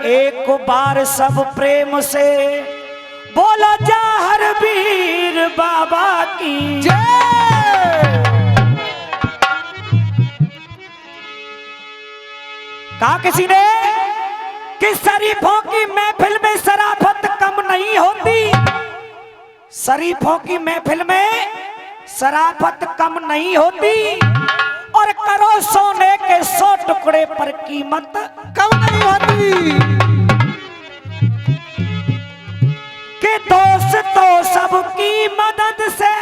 एक बार सब प्रेम से बोला जाहर वीर बाबा की जय। कहा किसी ने कि शरीफों की महफिल में शराफत कम नहीं होती, शरीफों की महफिल में शराफत कम नहीं होती, और करो सोने के 100 टुकड़े पर कीमत कम नहीं होती। कि दोस्त तो सबकी मदद से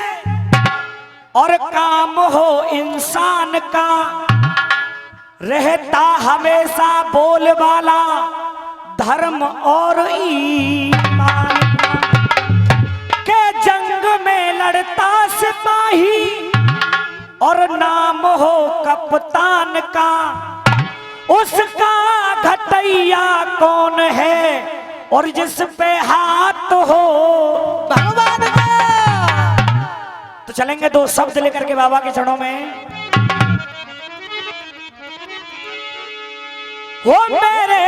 और काम हो इंसान का, रहता हमेशा बोलबाला धर्म और ईमान के, जंग में लड़ता सिपाही और नाम हो कप्तान का, उसका घटैया कौन है और जिस पे हाथ हो भगवान का। तो चलेंगे 2 शब्द लेकर के बाबा के चरणों में। वो मेरे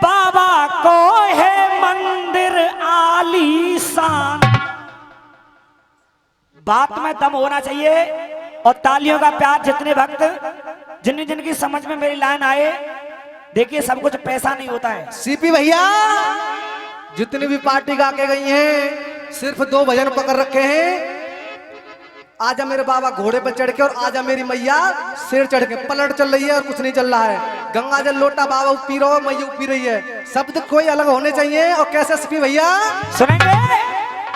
बाबा को है मंदिर आलीशान। बात में दम होना चाहिए और तालियों का प्यार। जितने भक्त जिनकी समझ में मेरी लाइन आए, देखिए सब कुछ पैसा नहीं होता है। सीपी भैया जितनी भी पार्टी गा के गई हैं सिर्फ 2 भजन पकड़ रखे हैं। आजा मेरे बाबा घोड़े पर चढ़ के और आजा मेरी मैया सिर चढ़ के। पलट चल रही है और कुछ नहीं चल रहा है। गंगा जल लोटा बाबा पी रहा हो, मैया पी रही है। शब्द कोई अलग होने चाहिए। और कैसे सीपी भैया सुनेंगे।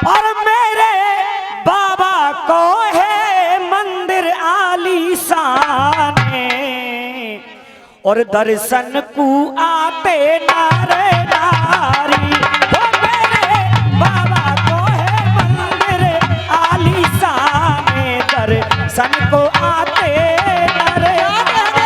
और मेरे बाबा को है मंदिर आलीशान और दर्शन को आते नारे नारी। वो मेरे बाबा को है मंदिर आलीशान, दर्शन को आते नारे नारी।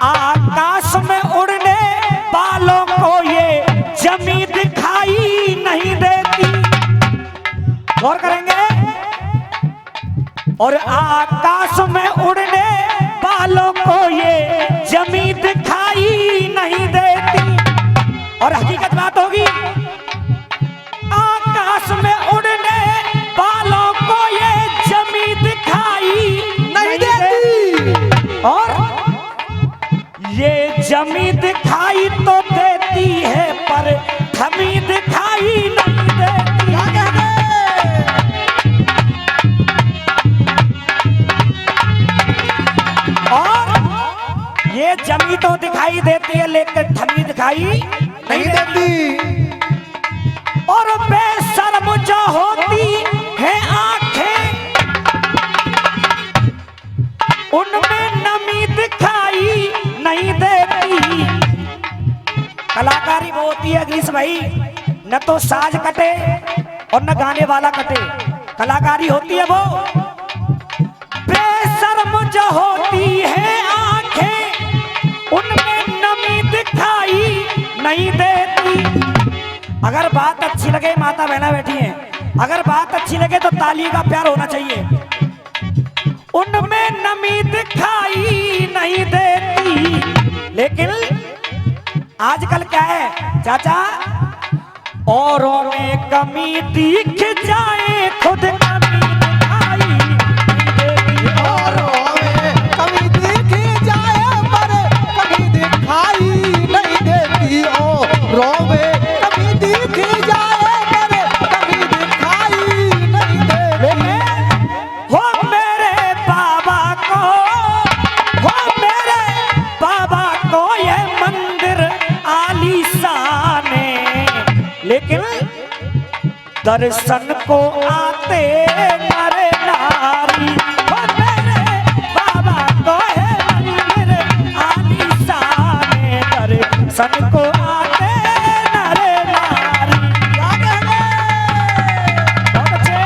आकाश में उड़ने वालों को ये जमी दिखाई नहीं देती। गौर करेंगे। और आकाश में उड़ने वालों को ये जमी दिखाई नहीं देती। और हकीकत बात होगी, आकाश में उड़ने वालों को ये जमी दिखाई नहीं देती। और ये जमी दिखाई तो देती है पर थमी दिखाई नहीं देती। और ये जमी तो दिखाई देती है लेकिन थमी दिखाई नहीं देती। और बेशर्म जो होती है आंखें, उनमें नमी दिखाई नहीं देती। कलाकारी वो होती है ग्रीस भाई, न तो साज कटे और न गाने वाला कटे। कलाकारी होती है वो। बेशर्म जो होती है आंखें, उनमें नमी दिखाई नहीं देती। अगर बात अच्छी लगे, माता बहना बैठी हैं, अगर बात अच्छी लगे तो ताली का प्यार होना चाहिए। उनमें नमी दिखाई नहीं देती। लेकिन आजकल क्या है चाचा, औरों में कमी दिख जाए खुद कमी दिखाई देती। औरों में कमी दिख जाए पर कभी दिखाई नहीं देती। औरों में कमी दिख जाए पर कभी दिखाई नहीं देती। हो मेरे बाबा को, हो मेरे बाबा को ये मंदिर आलीशान, लेकिन दर्शन को आते नर नारी। हो मेरे बाबा को है मंदिर आलीशान, दर्शन को आते नर नारी। बहुत अच्छे।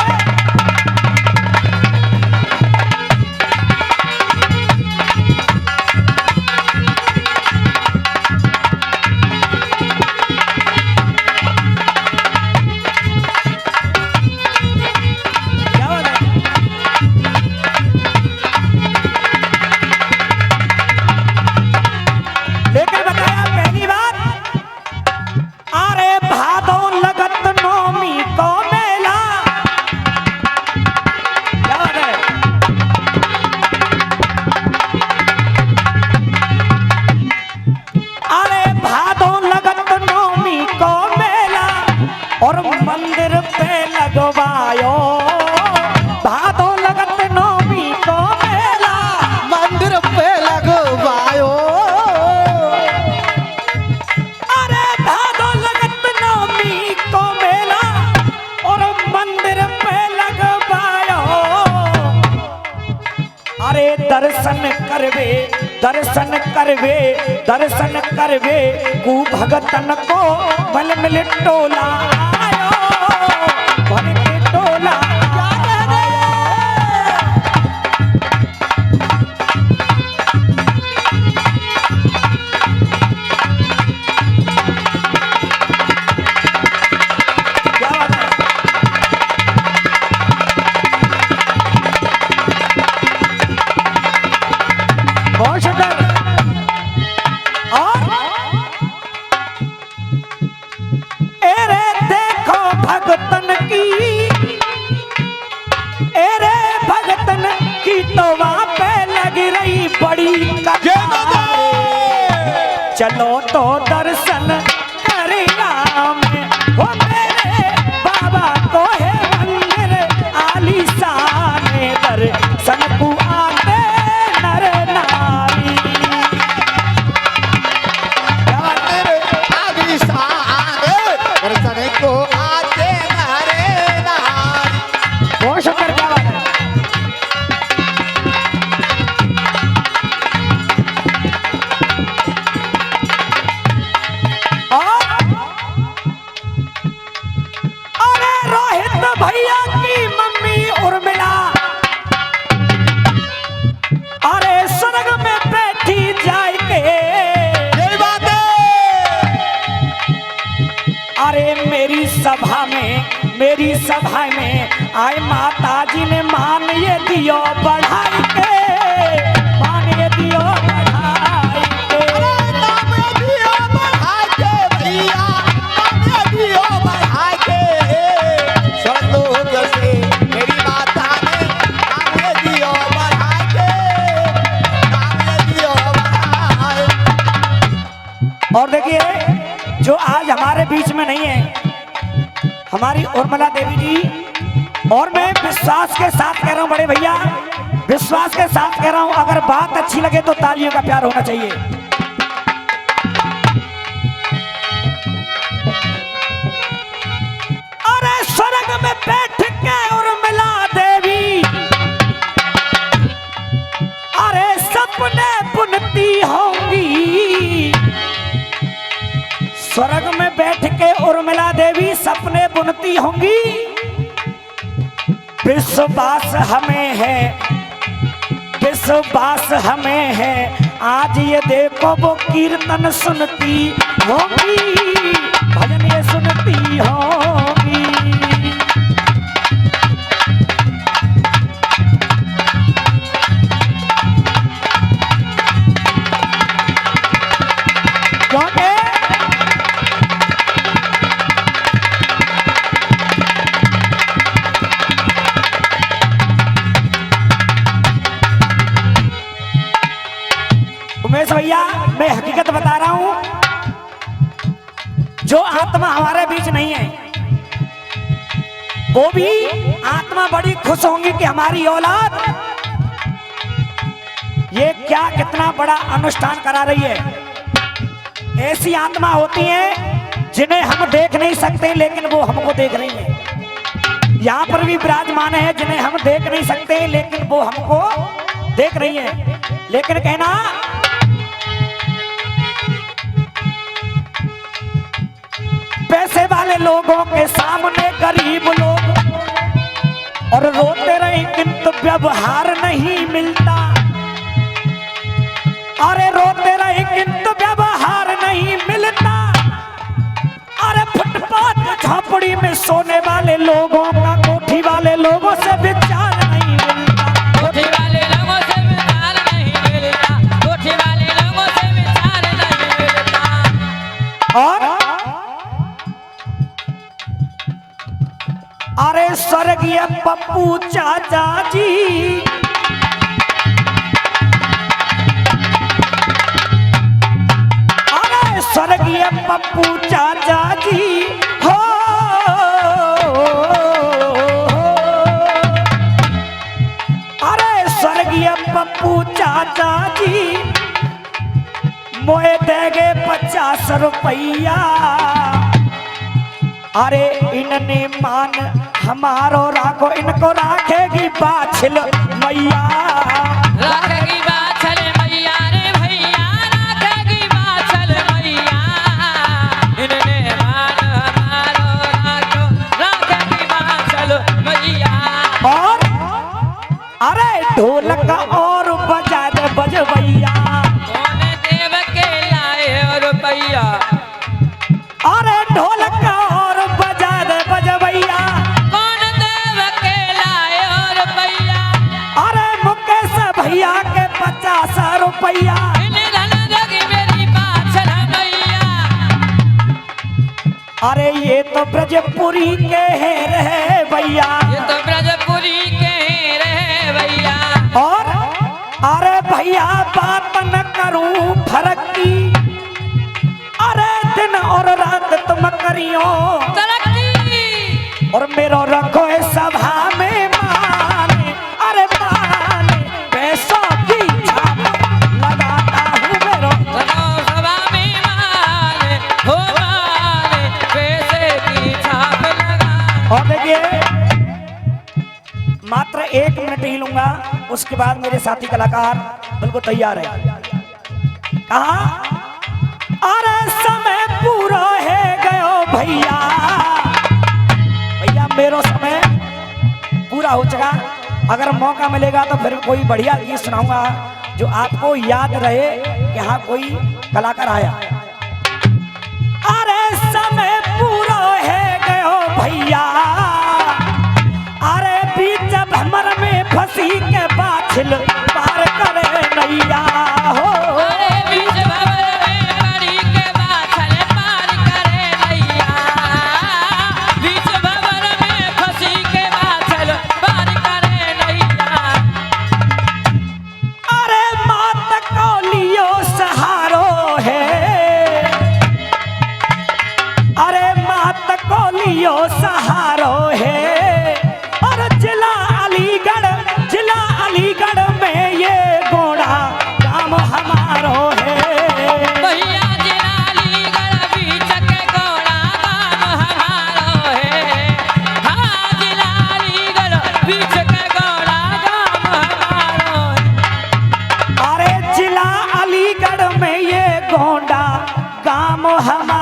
लगवायो भादो लगत नौमी को मेला मंदिर पे लगवायो। अरे भादो लगत नौमी को मेला और मंदिर पे लगवायो। अरे दर्शन करवे दर्शन करवे दर्शन करवे कु भगतन को बल मिल टोला आयो बल के टोला क्या बात है? बहुत सुंदर। और एरे देखो भगतन की एरे भगतन की तो वहां पे लग रही बड़ी कतार। चलो तो दर्शन करेगा में हो मेरे बाबा को है मंदिर आलीशान दर्शन को आते नर नारी। क्या बात है? दर्शन को आते नारे नारी। बहुत सुंदर। क्या बात है? अरे रोहित भैया की मम्मी उर्मिला अरे स्वर्ग में बैठी जाए के यही बात है। अरे मेरी सभा में आए माता जी ने मान ये दियो बढ़ाई के मान ये दियो बढ़ाई के। नाम दियो बढ़ाई के भैया, नाम दियो बढ़ाई के। स्वर्गलोक से मेरी माता ने नाम दियो बढ़ाई के, नाम दियो बढ़ाई। और देखिए जो आज हमारे बीच में नहीं है हमारी उर्मिला देवी जी, और मैं विश्वास के साथ कह रहा हूं बड़े भैया, विश्वास के साथ कह रहा हूं, अगर बात अच्छी लगे तो तालियों का प्यार होना चाहिए। अरे स्वर्ग में बैठ के उर्मिला देवी अरे सपने बुनती होंगी। स्वर्ग में बैठ के उर्मिला देवी सपने बुनती होंगी। विश्वास हमें है, विश्वास हमें है, आज ये देखो वो कीर्तन सुनती होंगी, भजन ये सुनती होंगी। क्योंकि उमेश भैया मैं हकीकत बता रहा हूं, जो आत्मा हमारे बीच नहीं है वो भी आत्मा बड़ी खुश होंगी कि हमारी औलाद ये क्या कितना बड़ा अनुष्ठान करा रही है। ऐसी आत्मा होती है जिन्हें हम देख नहीं सकते लेकिन वो हमको देख रही है। यहाँ पर भी विराजमान है जिन्हें हम देख नहीं सकते लेकिन वो हमको देख रही है। लेकिन कहना पैसे वाले लोगों के सामने गरीब लोग और रोते रहे किंतु व्यवहार नहीं मिलता। अरे रोते रहे किंतु व्यवहार नहीं मिलता। अरे फुटपाथ झोपड़ी में सोने वाले लोगों का कोठी वाले लोगों से विचार नहीं मिलता। कोठी वाले लोगों से विचार नहीं मिलता, कोठी वाले लोगों से विचार नहीं मिलता। और अरे स्वर्गीय पप्पू चाचा जी अरे स्वर्गीय पप्पू चाचा जी हो रुपया। अरे इनने मान हमारो राखो, इनको राखेगी बाछिल मैया। राखेगी बाछल मैया रे भैया, राखेगी बाछल मैया। इनने मान हमारो राखो, राखेगी बाछल मैया। और अरे ढोलक और बजा दे बजवैया। कौन देव के लाए रुपया, अरे ढोलक और बजा दे बजवैया। कौन देव के लाए रुपया। अरे मुकेश भैया के 50 रुपया। इन धन जगी मेरी बाछल मैया। अरे ये तो ब्रजपुरी के है रहे भैया। ये तो ब्रजपुरी के रहे भैया। और अरे भैया बात न करूं फर्क की, अरे दिन और रात तुम करियो तरक्की। और मेरो रखो है सभा में माने। अरे माने पैसों की छाप लगाता हूँ मेरो। रखो सभा में माने, हो माने, पैसे की छाप लगा। और देखिए मात्र 1 मिनट ही लूंगा, उसके बाद मेरे साथी कलाकार बिल्कुल तैयार है। कहा अरे समय पूरा है गयो भैया। भैया मेरो समय पूरा हो चुका। अगर मौका मिलेगा तो फिर कोई बढ़िया गीत सुनाऊंगा जो आपको याद रहे कि हाँ कोई कलाकार आया। अरे समय पूरा है गयो भैया। अरे बीच भमर में फंसी के बाछिल पार करे नैया हो। अरे बीच भंवर में पड़ी के बाछल पार करे नैया। बीच भंवर में फंसी के बाछल पार करे नैया। अरे मात को लियो सहारो है। अरे मात को लियो सहारो है। और जिला अलीगढ़ में ये घोड़ा काम हमारो है। भैया जिलालीगढ़ बीच के घोड़ा गाम हमारो है। हाँ जिलालीगढ़ बीच के घोड़ा गाम हमारो है। अरे जिला अलीगढ़ में ये गोंडा गाम हमारा